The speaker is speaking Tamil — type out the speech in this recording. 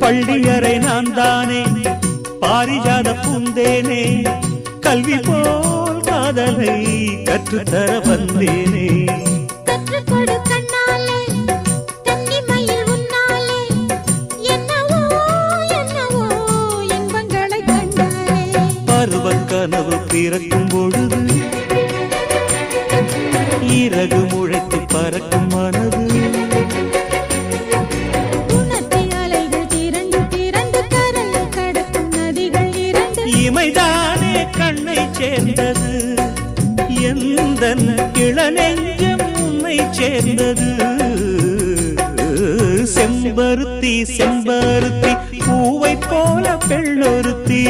பள்ளியறை நான் தானே பாரிஜாத பூந்தேனே கல்வி போல் காதலை கற்றுத்தர வந்தேனே கற்றுக்கொடு கண்ணாலே கன்னிமயில் உன்னாலே என்னவோ என்னவோ இன்பங்களை கண்டாலே பருவக் கனவு பிறக்கும் பொழுது இறகு முளைத்து பறக்கும் மனது இமைதானே கண்ணை சேர்ந்தது எந்தன் இளநெஞ்சம் உன்னை சேர்ந்தது செம்பருத்தி செம்பருத்தி பூவை போல பெண்ணொருத்தி